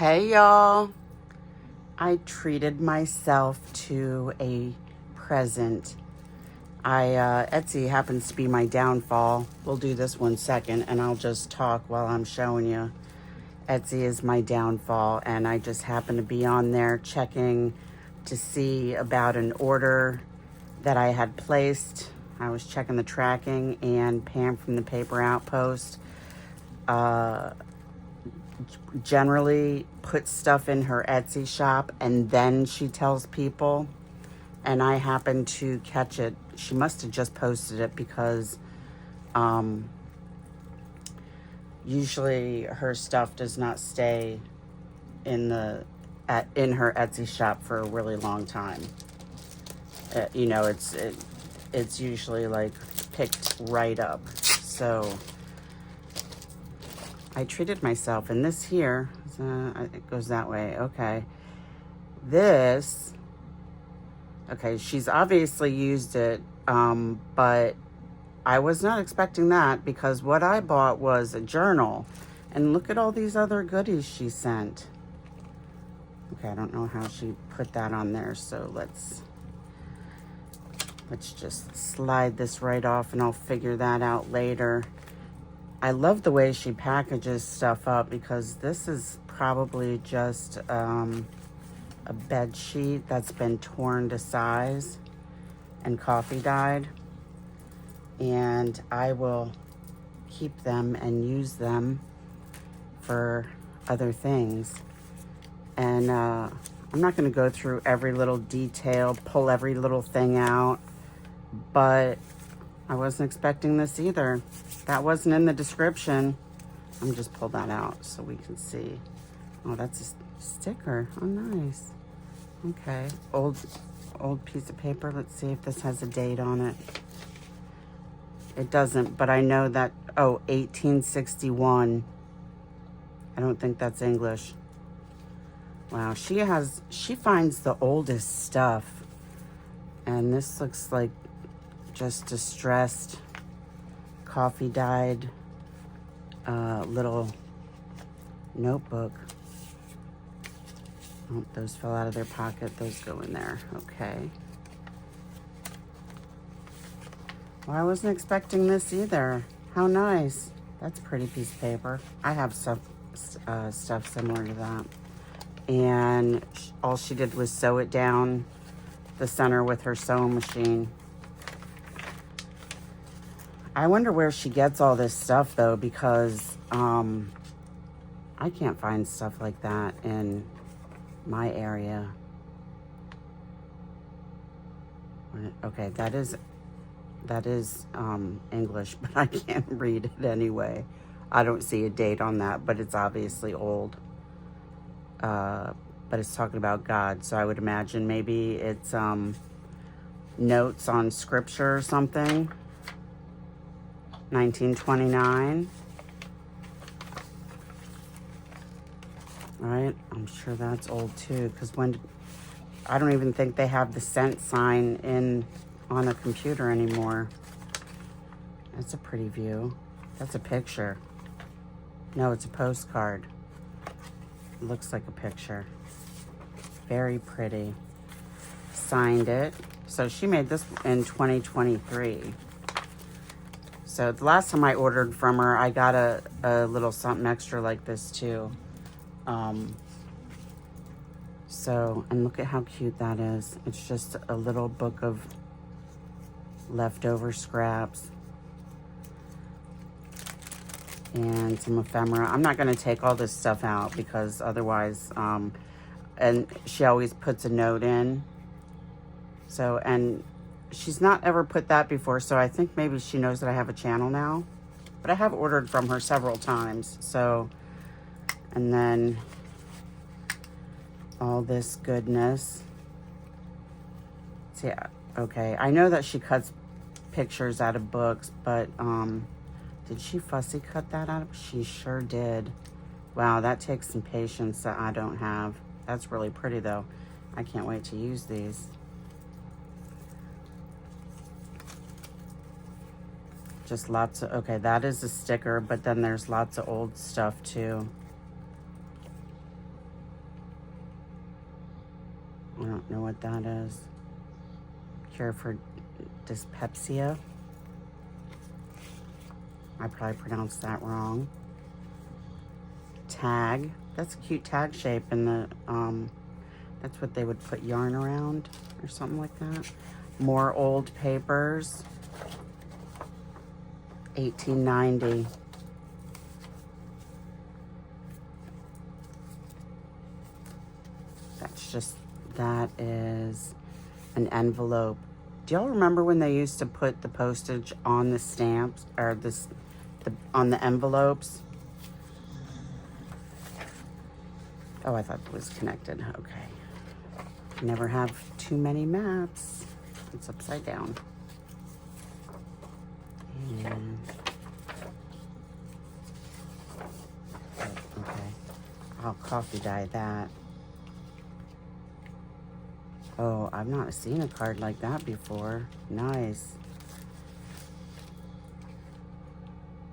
Hey y'all, I treated myself to a present. Etsy happens to be my downfall. We'll do this one second and I'll just talk while I'm showing you. Etsy is my downfall, and I just happened to be on there checking to see about an order that I had placed. I was checking the tracking, and Pam from the Paper Outpost generally puts stuff in her Etsy shop and then she tells people, and I happened to catch it. She must have just posted it because usually her stuff does not stay in her Etsy shop for a really long time. It's usually like picked right up. So I treated myself, and this here, it goes that way. Okay. She's obviously used it, but I was not expecting that because what I bought was a journal. And look at all these other goodies she sent. Okay, I don't know how she put that on there, so let's just slide this right off and I'll figure that out later. I love the way she packages stuff up because this is probably just a bed sheet that's been torn to size and coffee dyed. And I will keep them and use them for other things. And I'm not going to go through every little detail, pull every little thing out, but I wasn't expecting this either. That wasn't in the description. Let me just pull that out so we can see. Oh, that's a sticker. Oh, nice. Okay, old piece of paper. Let's see if this has a date on it. It doesn't, but I know that, 1861. I don't think that's English. Wow, she finds the oldest stuff. And this looks like just distressed, coffee dyed little notebook. Oh, those fell out of their pocket. Those go in there. Okay. Well, I wasn't expecting this either. How nice. That's a pretty piece of paper. I have stuff similar to that. And all she did was sew it down the center with her sewing machine. I wonder where she gets all this stuff though, because I can't find stuff like that in my area. Okay, that is English, but I can't read it anyway. I don't see a date on that, but it's obviously old. But it's talking about God, so I would imagine maybe it's notes on scripture or something. 1929. All right, I'm sure that's old too, because I don't even think they have the cent sign on a computer anymore. That's a pretty view. That's a picture. No, it's a postcard. It looks like a picture. Very pretty. Signed it. So she made this in 2023. So the last time I ordered from her, I got a little something extra like this too. And look at how cute that is. It's just a little book of leftover scraps and some ephemera. I'm not going to take all this stuff out because otherwise, and she always puts a note in. So, and she's not ever put that before, so I think maybe she knows that I have a channel now. But I have ordered from her several times, so. And then all this goodness. See, okay, I know that she cuts pictures out of books, but did she fussy cut that out? She sure did. Wow, that takes some patience that I don't have. That's really pretty though. I can't wait to use these. Just lots of, okay, that is a sticker, but then there's lots of old stuff too. I don't know what that is. Cure for dyspepsia. I probably pronounced that wrong. Tag. That's a cute tag shape, and that's what they would put yarn around or something like that. More old papers. 1890. That is an envelope. Do y'all remember when they used to put the postage on the stamps, or on the envelopes? Oh, I thought it was connected. Okay. Never have too many maps. It's upside down. And, oh, okay. I'll coffee dye that. Oh, I've not seen a card like that before. Nice.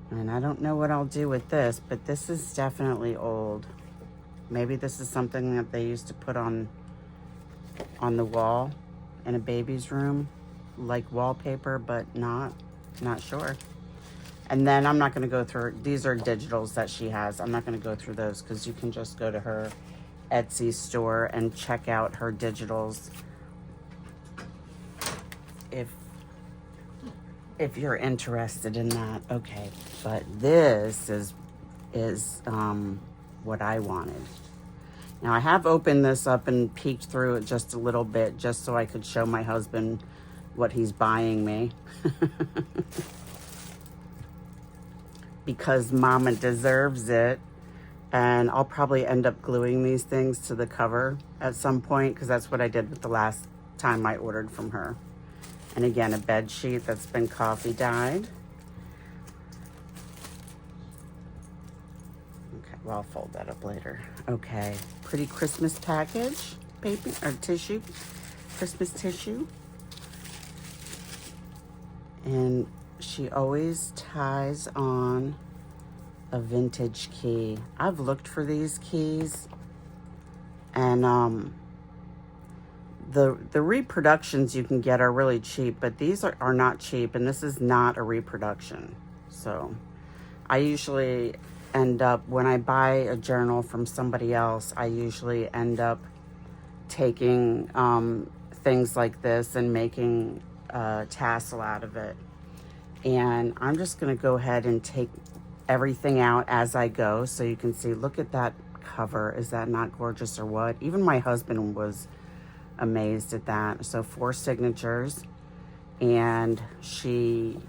And I don't know what I'll do with this, but this is definitely old. Maybe this is something that they used to put on the wall in a baby's room, like wallpaper, but not sure. And then I'm not going to go through, these are digitals that she has. I'm not going to go through those because you can just go to her Etsy store and check out her digitals if you're interested in that. Okay, but this is what I wanted. Now I have opened this up and peeked through it just a little bit just so I could show my husband what he's buying me. Because Mama deserves it. And I'll probably end up gluing these things to the cover at some point because that's what I did with the last time I ordered from her. And again, a bed sheet that's been coffee dyed. Okay, well, I'll fold that up later. Okay, pretty Christmas package, paper or tissue, Christmas tissue. And she always ties on a vintage key. I've looked for these keys, and the reproductions you can get are really cheap, but these are not cheap, and this is not a reproduction. So I usually end up, when I buy a journal from somebody else, I usually end up taking things like this and making a tassel out of it. And I'm just gonna go ahead and take everything out as I go so you can see. Look at that cover. Is that not gorgeous or what? Even my husband was amazed at that. So 4 signatures, and she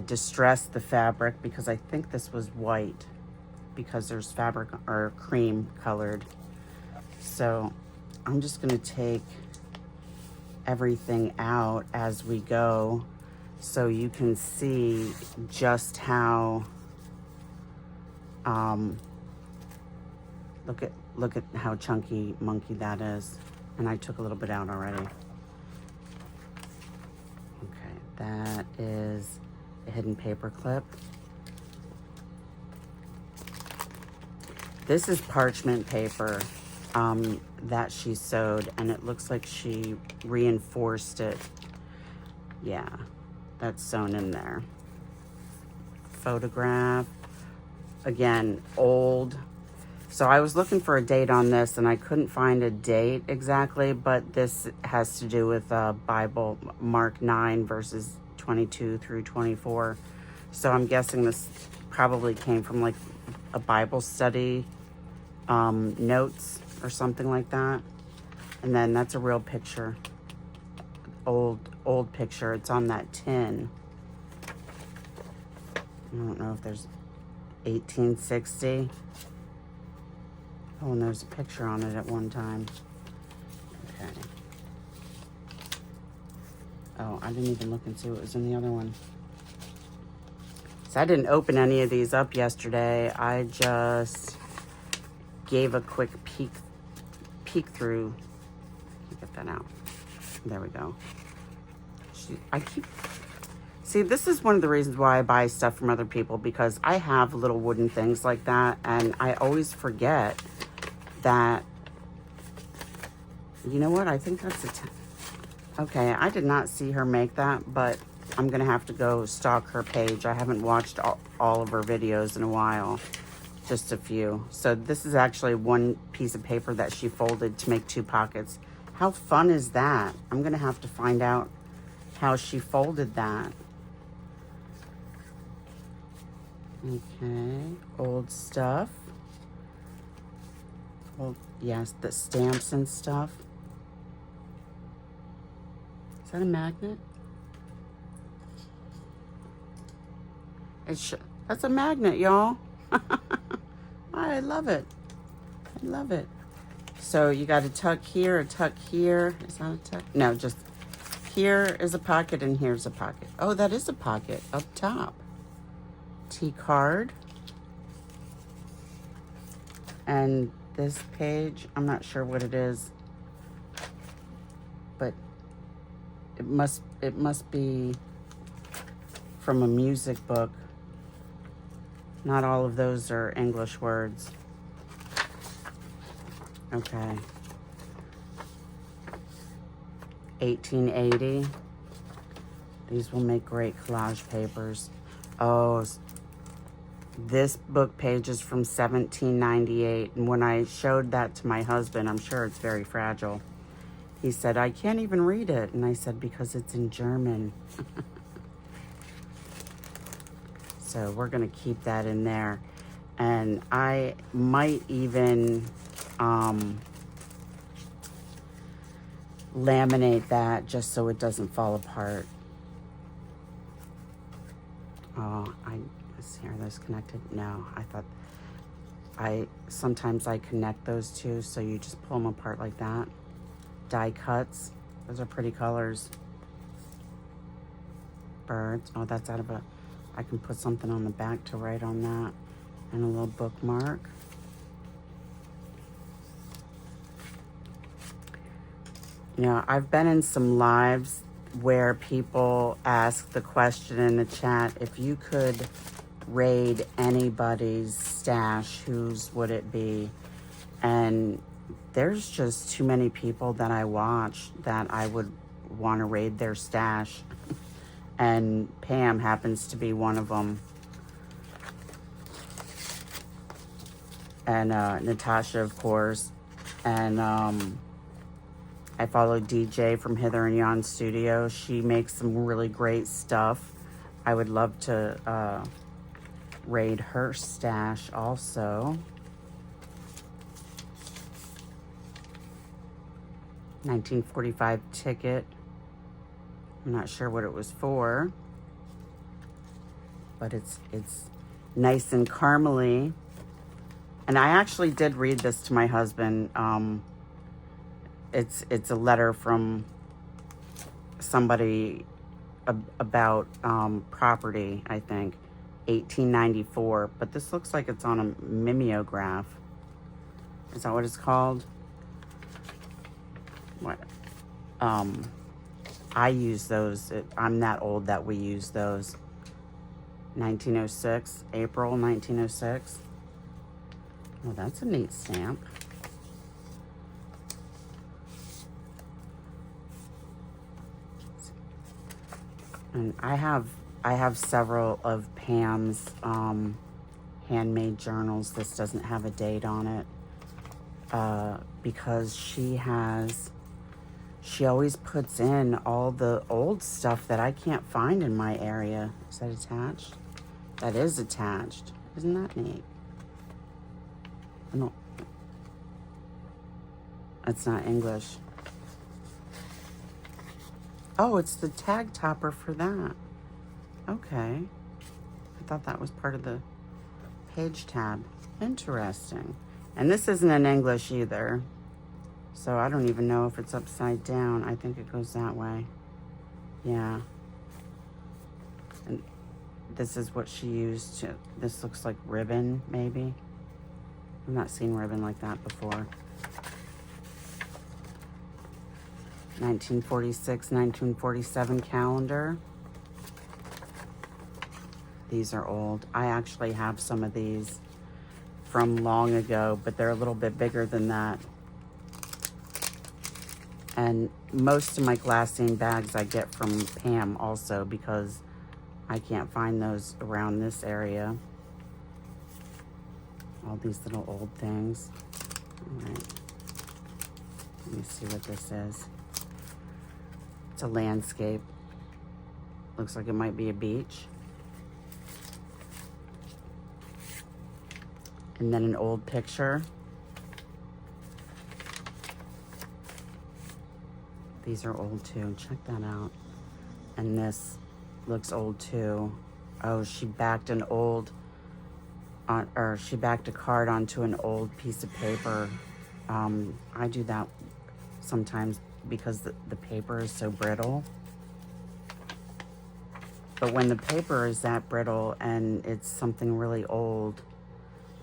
distressed the fabric because I think this was white because there's fabric or cream colored. So I'm just gonna take everything out as we go so you can see just how look at how chunky monkey that is. And I took a little bit out already. Okay, that is a hidden paper clip. This is parchment paper that she sewed, and it looks like she reinforced it. Yeah, that's sewn in there. Photograph. Again, old. So I was looking for a date on this and I couldn't find a date exactly, but this has to do with Bible, Mark 9 verses 22 through 24. So I'm guessing this probably came from like a Bible study notes or something like that. And then that's a real picture, old picture. It's on that tin. I don't know if there's 1860. Oh, and there's a picture on it at one time. Okay. Oh, I didn't even look and see what was in the other one. So I didn't open any of these up yesterday. I just gave a quick peek through. Get that out. There we go. See, this is one of the reasons why I buy stuff from other people, because I have little wooden things like that, and I always forget that You know what? I think that's okay, I did not see her make that, but I'm going to have to go stalk her page. I haven't watched all of her videos in a while, just a few. So this is actually one piece of paper that she folded to make 2 pockets. How fun is that? I'm going to have to find out how she folded that. Okay, old stuff. Well, yes, the stamps and stuff. Is that a magnet? That's a magnet, y'all. I love it. I love it. So you got a tuck here, a tuck here. Is that a tuck? No, just here is a pocket and here's a pocket. Oh, that is a pocket up top. T card. And this page, I'm not sure what it is, but it must be from a music book. Not all of those are English words. Okay. 1880. These will make great collage papers. Oh, this book page is from 1798. And when I showed that to my husband, I'm sure it's very fragile. He said, I can't even read it. And I said, because it's in German. So we're going to keep that in there. And I might even laminate that just so it doesn't fall apart. Oh, let's see, are those connected? No, I thought, sometimes I connect those two, so you just pull them apart like that. Die cuts, those are pretty colors. Birds, oh, that's out of I can put something on the back to write on that. And a little bookmark. You know, I've been in some lives where people ask the question in the chat, if you could raid anybody's stash, whose would it be? And there's just too many people that I watch that I would want to raid their stash. And Pam happens to be one of them. And Natasha, of course. And I follow DJ from Hither and Yon Studio. She makes some really great stuff. I would love to raid her stash also. 1945 ticket. I'm not sure what it was for, but it's nice and caramely. And I actually did read this to my husband. It's a letter from somebody about property, I think, 1894. But this looks like it's on a mimeograph. Is that what it's called? What? I use those. I'm that old that we use those. 1906, April 1906. Oh, that's a neat stamp. And I have several of Pam's handmade journals. This doesn't have a date on it because she always puts in all the old stuff that I can't find in my area. Is that attached? That is attached. Isn't that neat? No, it's not English. Oh, it's the tag topper for that. Okay. I thought that was part of the page tab. Interesting. And this isn't in English either. So I don't even know if it's upside down. I think it goes that way. Yeah. And this is what she used to, this looks like ribbon, maybe. I've not seen ribbon like that before. 1946, 1947 calendar. These are old. I actually have some of these from long ago, but they're a little bit bigger than that. And most of my glassine bags I get from Pam also, because I can't find those around this area. All these little old things. All right. Let me see what this is. It's a landscape. Looks like it might be a beach. And then an old picture. These are old too. Check that out. And this looks old too. Oh, she backed an old, or she backed a card onto an old piece of paper. I do that sometimes because the paper is so brittle. But when the paper is that brittle and it's something really old,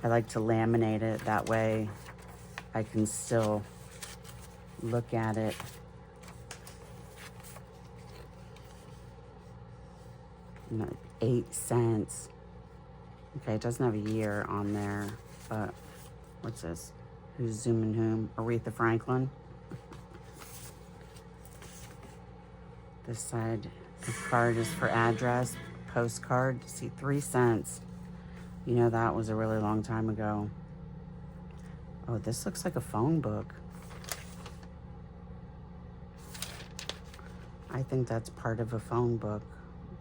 I like to laminate it. That way I can still look at it. No, 8 cents. Okay, it doesn't have a year on there, but what's this? Who's zooming whom? Aretha Franklin. This side, the card is for address, postcard. See, 3 cents. You know, that was a really long time ago. Oh, this looks like a phone book. I think that's part of a phone book,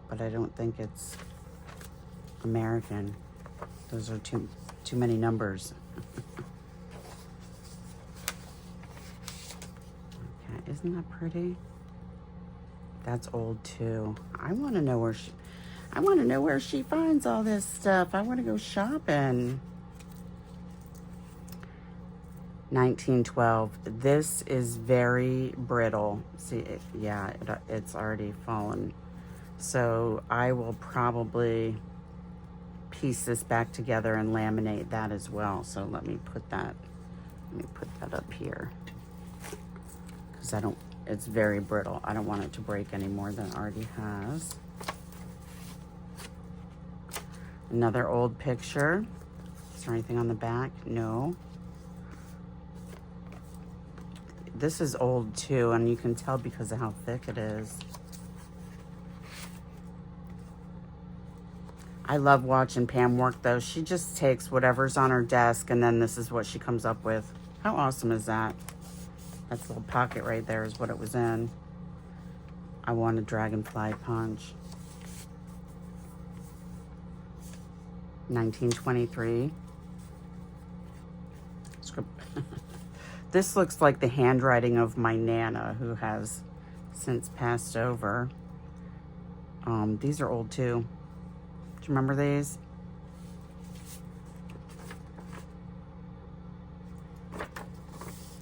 but I don't think it's American. Those are too many numbers. Okay, isn't that pretty? That's old too. I want to know where she finds all this stuff. I want to go shopping. 1912. This is very brittle. See, it's already fallen. So I will probably piece this back together and laminate that as well. So let me put that up here, because it's very brittle. I don't want it to break any more than it already has. Another old picture. Is there anything on the back? No. This is old too, and you can tell because of how thick it is. I love watching Pam work though. She just takes whatever's on her desk and then this is what she comes up with. How awesome is that? That's a little pocket right there is what it was in. I want a dragonfly punch. 1923. This looks like the handwriting of my Nana, who has since passed over. These are old too. Do you remember these?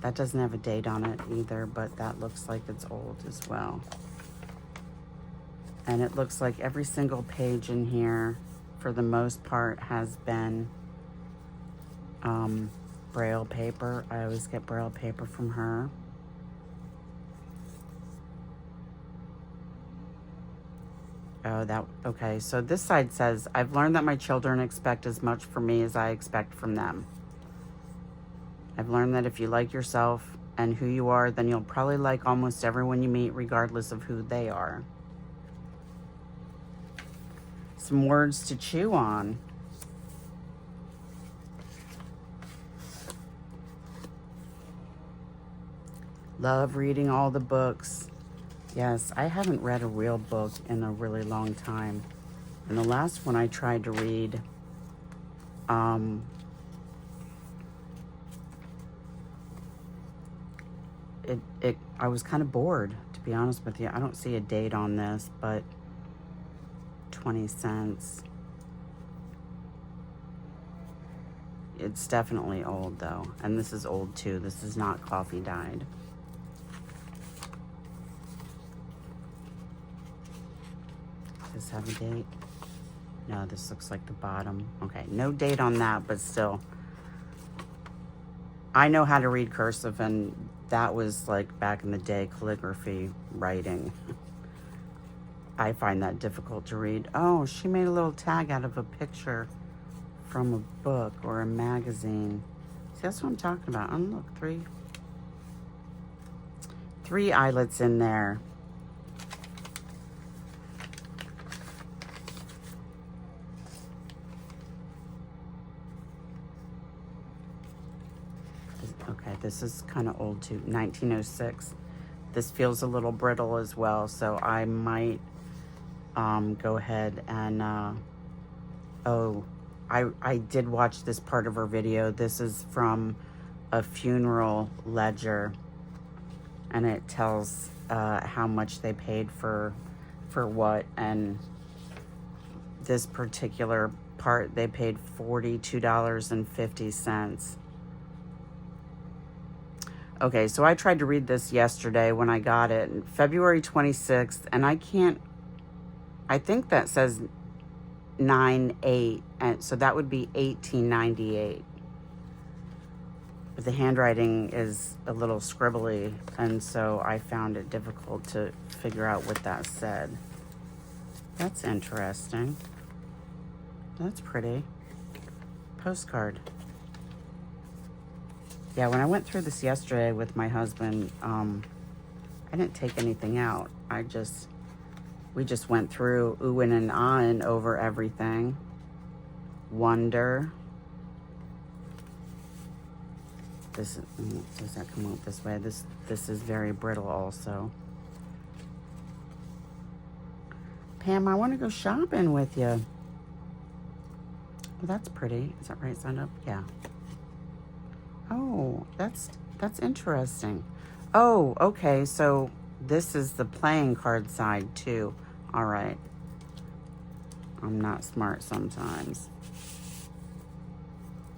That doesn't have a date on it either, but that looks like it's old as well. And it looks like every single page in here, for the most part, has been Braille paper. I always get Braille paper from her. Oh, okay. So this side says, I've learned that my children expect as much from me as I expect from them. I've learned that if you like yourself and who you are, then you'll probably like almost everyone you meet, regardless of who they are. Some words to chew on. Love reading all the books. Yes, I haven't read a real book in a really long time. And the last one I tried to read, I was kind of bored, to be honest with you. I don't see a date on this, but 20 cents. It's definitely old though. And this is old too. This is not coffee dyed. Does this have a date? No, this looks like the bottom. Okay, no date on that, but still. I know how to read cursive, and that was like back in the day, calligraphy writing. I find that difficult to read. Oh, she made a little tag out of a picture from a book or a magazine. See, that's what I'm talking about. Oh, look, 3 3 eyelets in there. Okay, this is kind of old too, 1906. This feels a little brittle as well, so I might go ahead and, oh, I did watch this part of her video. This is from a funeral ledger, and it tells how much they paid for what, and this particular part, they paid $42.50. Okay, so I tried to read this yesterday when I got it, February 26th, and I think that says 9/8, and so that would be 1898. But the handwriting is a little scribbly, and so I found it difficult to figure out what that said. That's interesting. That's pretty. Postcard. Yeah, when I went through this yesterday with my husband, I didn't take anything out. We just went through oohing and ahhing over everything. Wonder. Does that come out this way? This is very brittle also. Pam, I want to go shopping with you. Well, that's pretty. Is that right side up? Yeah. Oh, that's interesting. Oh, okay, so this is the playing card side too. All right. I'm not smart sometimes.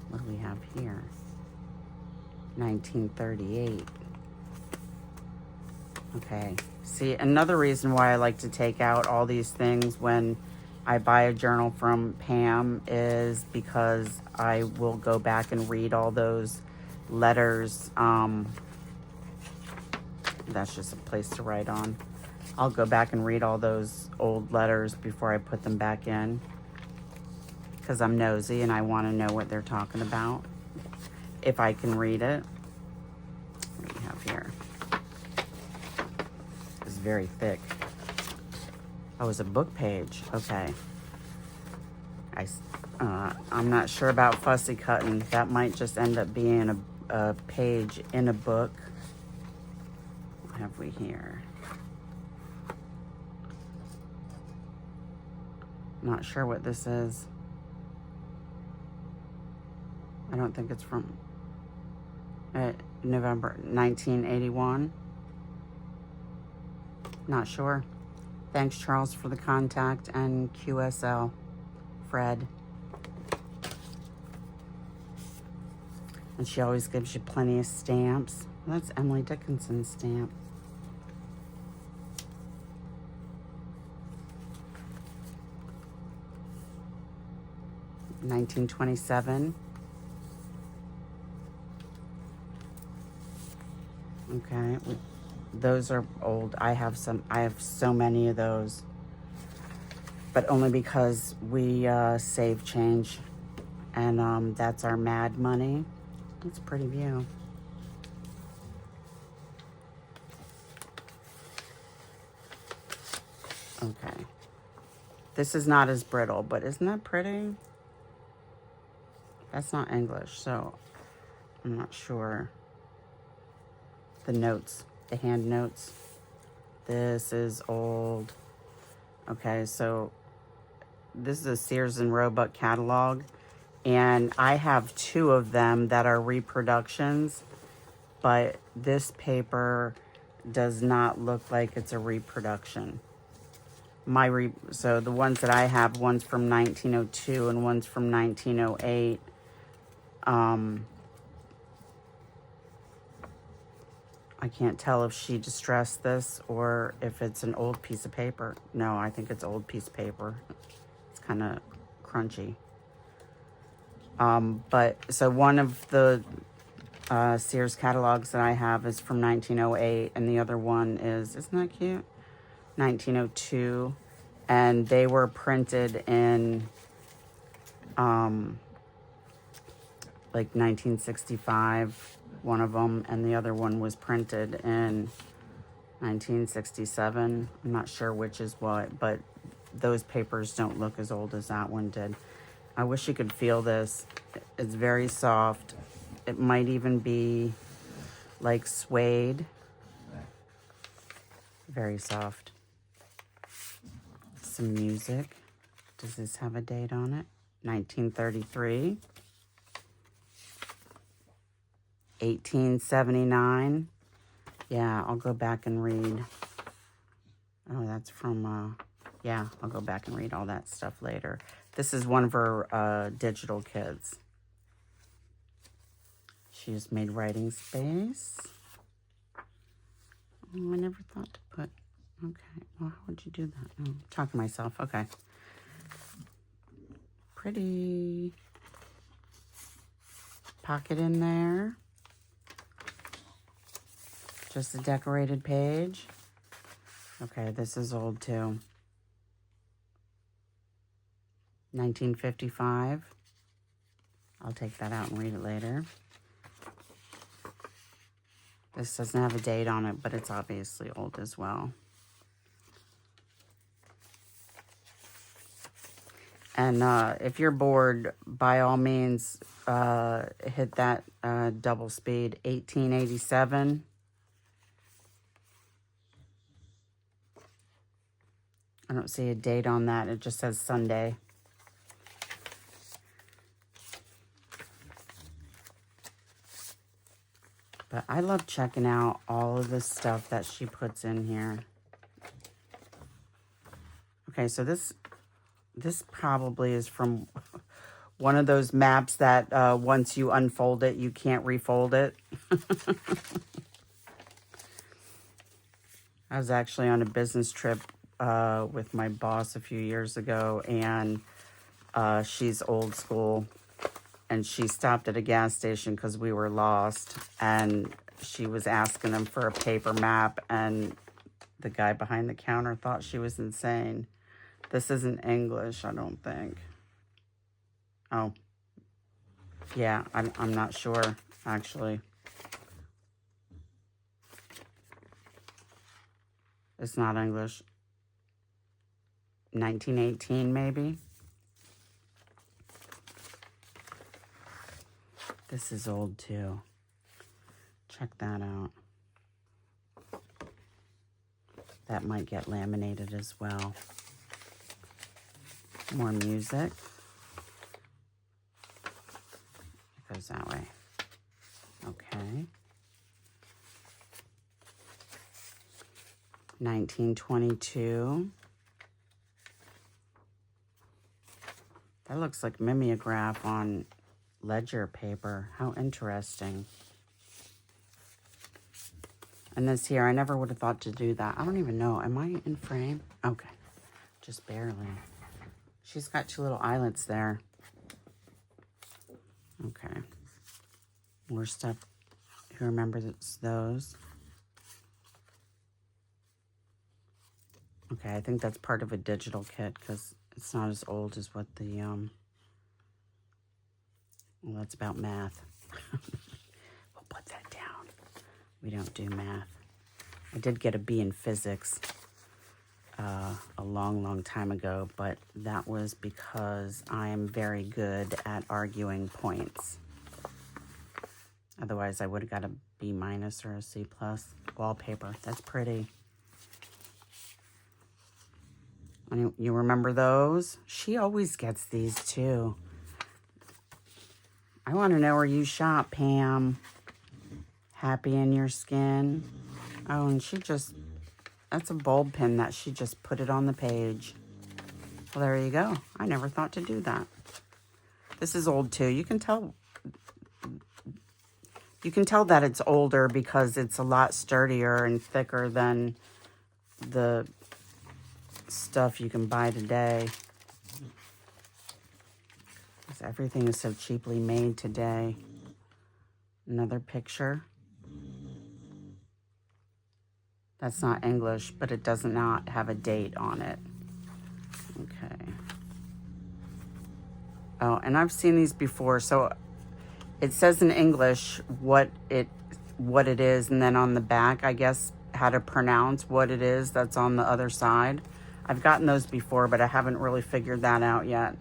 What do we have here? 1938. Okay. See, another reason why I like to take out all these things when I buy a journal from Pam is because I will go back and read all those letters. That's just a place to write on. I'll go back and read all those old letters before I put them back in, because I'm nosy and I want to know what they're talking about, if I can read it. What do we have here? It's very thick. Oh, it's a book page. Okay. I'm not sure about fussy cutting. That might just end up being a page in a book. What have we here? Not sure what this is. I don't think it's from November 1981. Not sure. Thanks, Charles, for the contact, and QSL, Fred. And she always gives you plenty of stamps. That's Emily Dickinson's stamp. $1927. Okay, those are old. I have so many of those, but only because we save change, and that's our mad money. That's a pretty view. Okay, this is not as brittle, but isn't that pretty? That's not English, so I'm not sure. The notes, the hand notes. This is old. Okay, so this is a Sears and Roebuck catalog, and I have 2 of them that are reproductions, but this paper does not look like it's a reproduction. So the ones that I have, one's from 1902 and one's from 1908. I can't tell if she distressed this or if it's an old piece of paper. No, I think it's old piece of paper. It's kind of crunchy. But so one of the Sears catalogs that I have is from 1908, and the other one is, isn't that cute? 1902, and they were printed in like 1965, one of them, and the other one was printed in 1967. I'm not sure which is what, but those papers don't look as old as that one did. I wish you could feel this. It's very soft. It might even be like suede. Very soft. Some music. Does this have a date on it? 1933. 1879. Yeah, I'll go back and read. Oh, that's from, yeah, I'll go back and read all that stuff later. This is one of her digital kids. She just made writing space. Oh, I never thought to put, okay, well, how would you do that? Oh, I'm talking to myself, okay. Pretty. Pocket in there. Just a decorated page. Okay, this is old too. 1955. I'll take that out and read it later. This doesn't have a date on it, but it's obviously old as well. And if you're bored, by all means, hit that double speed. 1887. I don't see a date on that. It just says Sunday. But I love checking out all of the stuff that she puts in here. Okay, so this probably is from one of those maps that once you unfold it, you can't refold it. I was actually on a business trip with my boss a few years ago, and she's old school, and she stopped at a gas station because we were lost, and she was asking them for a paper map, and the guy behind the counter thought she was insane. This isn't English, I don't think. Oh, yeah, I'm not sure, actually. It's not English. 1918, maybe? This is old, too. Check that out. That might get laminated as well. More music. It goes that way. Okay. 1922. That looks like mimeograph on ledger paper. How interesting. And this here, I never would have thought to do that. I don't even know. Am I in frame? Okay. Just barely. She's got two little eyelets there. Okay. More stuff. Who remembers those? Okay, I think that's part of a digital kit because it's not as old as what the, well, that's about math. We'll put that down. We don't do math. I did get a B in physics a long time ago, but that was because I am very good at arguing points. Otherwise, I would have got a B minus or a C plus. Wallpaper, that's pretty. You remember those? She always gets these too. I want to know where you shop, Pam. Happy in your skin. Oh, and she just, that's a bulb pin that she just put it on the page. Well, there you go. I never thought to do that. This is old too. You can tell that it's older because it's a lot sturdier and thicker than the stuff you can buy today. Because everything is so cheaply made today. Another picture. That's not English, but it does not have a date on it. Okay. Oh, and I've seen these before. So it says in English what it is, and then on the back, I guess, how to pronounce what it is that's on the other side. I've gotten those before, but I haven't really figured that out yet.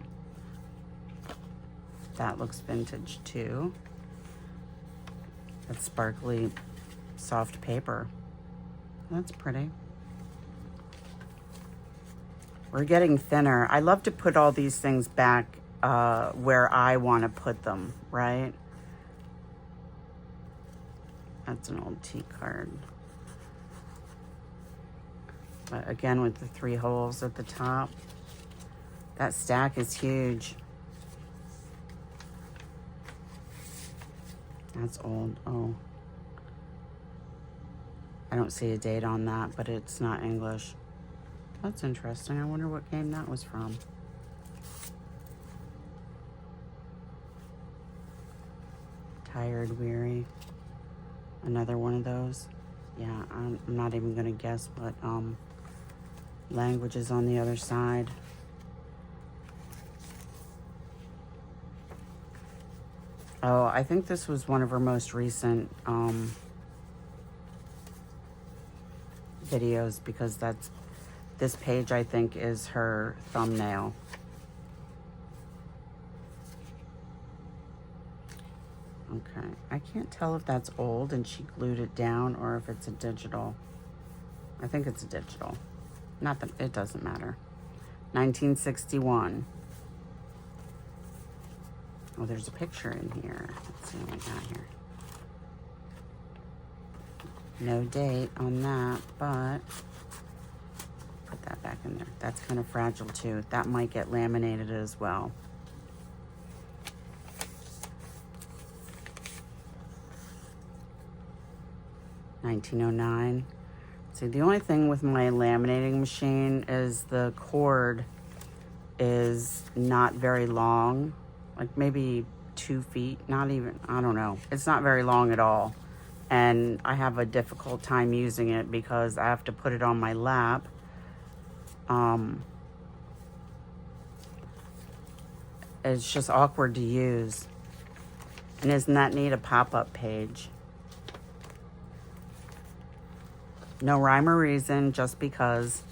That looks vintage too. That's sparkly, soft paper. That's pretty. We're getting thinner. I love to put all these things back where I want to put them, right? That's an old tea card. But again, with the 3 holes at the top. That stack is huge. That's old. Oh. I don't see a date on that, but it's not English. That's interesting. I wonder what game that was from. Tired, weary. Another one of those. Yeah, I'm not even gonna guess what language is on the other side. Oh, I think this was one of her most recent videos, because this page, I think, is her thumbnail. Okay, I can't tell if that's old and she glued it down or if it's a digital. I think it's a digital. Not that it doesn't matter. 1961. Oh, there's a picture in here. Let's see what we got here. No date on that, but put that back in there. That's kind of fragile too. That might get laminated as well. $19.09. See, the only thing with my laminating machine is the cord is not very long, like maybe 2 feet, not even, I don't know. It's not very long at all. And I have a difficult time using it because I have to put it on my lap. It's just awkward to use. And isn't that neat, a pop-up page? No rhyme or reason, just because.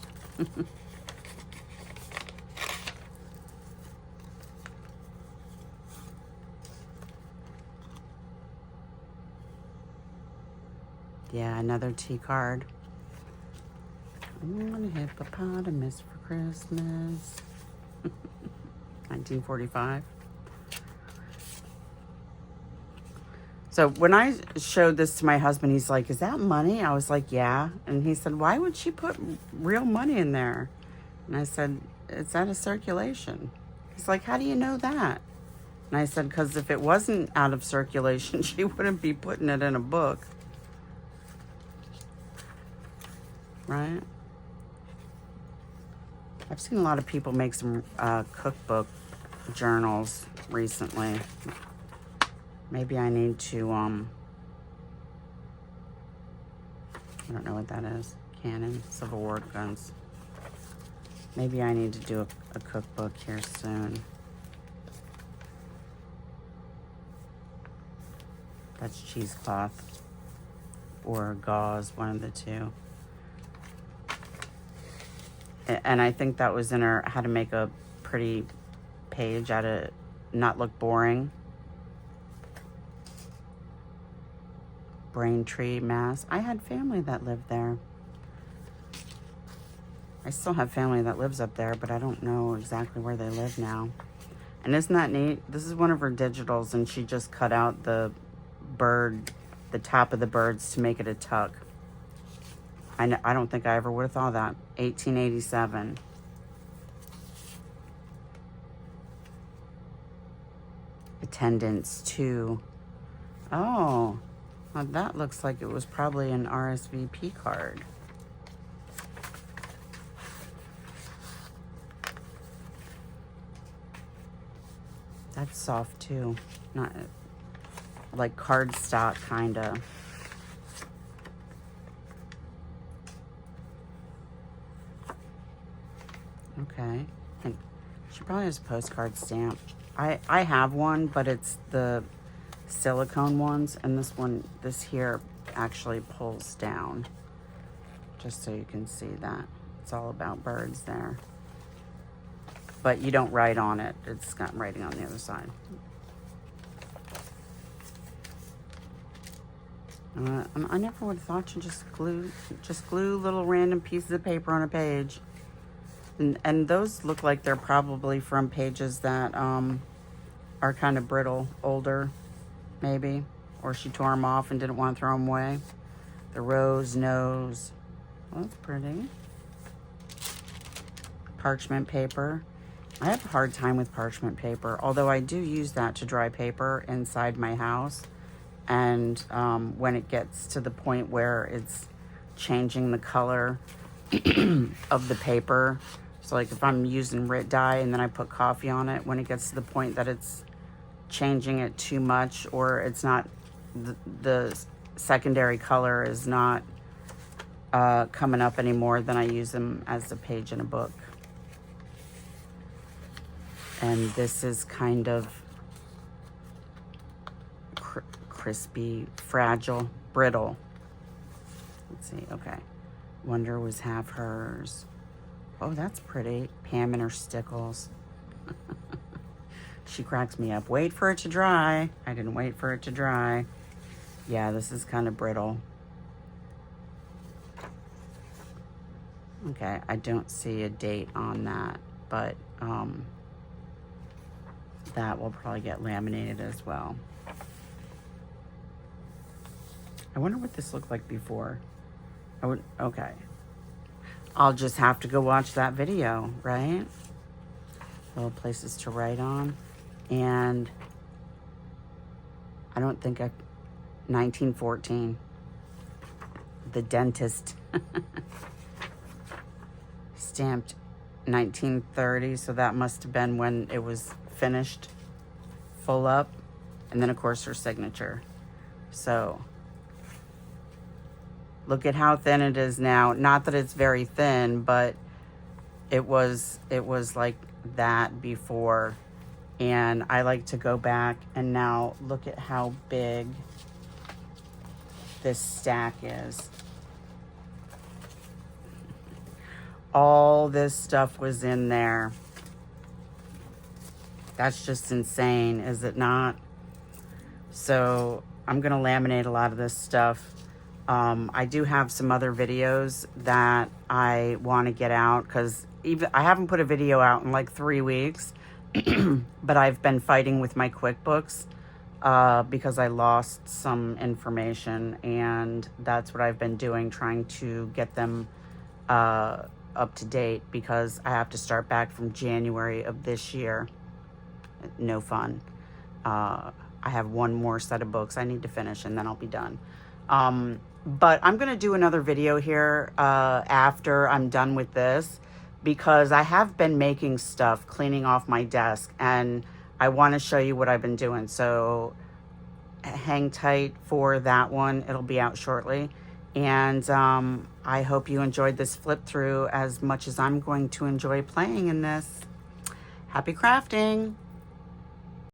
Yeah, another tea card. I want a hippopotamus for Christmas. 1945. So when I showed this to my husband, he's like, is that money? I was like, yeah. And he said, why would she put real money in there? And I said, it's out of circulation. He's like, how do you know that? And I said, because if it wasn't out of circulation, she wouldn't be putting it in a book. Right? I've seen a lot of people make some cookbook journals recently. Maybe I need to, I don't know what that is. Cannon, Civil War guns. Maybe I need to do a cookbook here soon. That's cheesecloth or gauze, one of the two. And I think that was in her how to make a pretty page, how to not look boring. Braintree, Mass. I had family that lived there. I still have family that lives up there, but I don't know exactly where they live now. And isn't that neat? This is one of her digitals, and she just cut out the bird, the top of the birds to make it a tuck. I don't think I ever would have thought of that. 1887. Attendance 2. Oh. Well, that looks like it was probably an RSVP card. That's soft too. Not like cardstock kinda. Okay. And she probably has a postcard stamp. I have one, but it's the silicone ones, and this here actually pulls down. just so you can see that. It's all about birds there. But you don't write on it. It's got writing on the other side. I never would have thought you just glue little random pieces of paper on a page. And those look like they're probably from pages that are kind of brittle, older, maybe. Or she tore them off and didn't want to throw them away. The rose nose. Well, that's pretty. Parchment paper. I have a hard time with parchment paper, although I do use that to dry paper inside my house. And when it gets to the point where it's changing the color of the paper, so like if I'm using Rit dye and then I put coffee on it, when it gets to the point that it's changing it too much, or it's not, the secondary color is not coming up anymore, then I use them as a page in a book. And this is kind of crispy, fragile, brittle. Let's see, okay. Wonder was half hers. Oh, that's pretty. Pam and her stickles. She cracks me up. Wait for it to dry. I didn't wait for it to dry. Yeah, this is kind of brittle. Okay, I don't see a date on that, but that will probably get laminated as well. I wonder what this looked like before. Okay. I'll just have to go watch that video, right? Little places to write on. And I don't think 1914. The dentist. Stamped 1930, so that must have been when it was finished, full up. And then of course her signature. So look at how thin it is now. Not that it's very thin, but it was like that before. And I like to go back and now look at how big this stack is. All this stuff was in there. That's just insane, is it not? So I'm gonna laminate a lot of this stuff. I do have some other videos that I want to get out, because even I haven't put a video out in like 3 weeks, but I've been fighting with my QuickBooks because I lost some information, and that's what I've been doing, trying to get them up to date, because I have to start back from January of this year. No fun. I have one more set of books I need to finish, and then I'll be done. But I'm going to do another video here after I'm done with this, because I have been making stuff, cleaning off my desk, and I want to show you what I've been doing. So hang tight for that one. It'll be out shortly. And I hope you enjoyed this flip through as much as I'm going to enjoy playing in this. Happy crafting!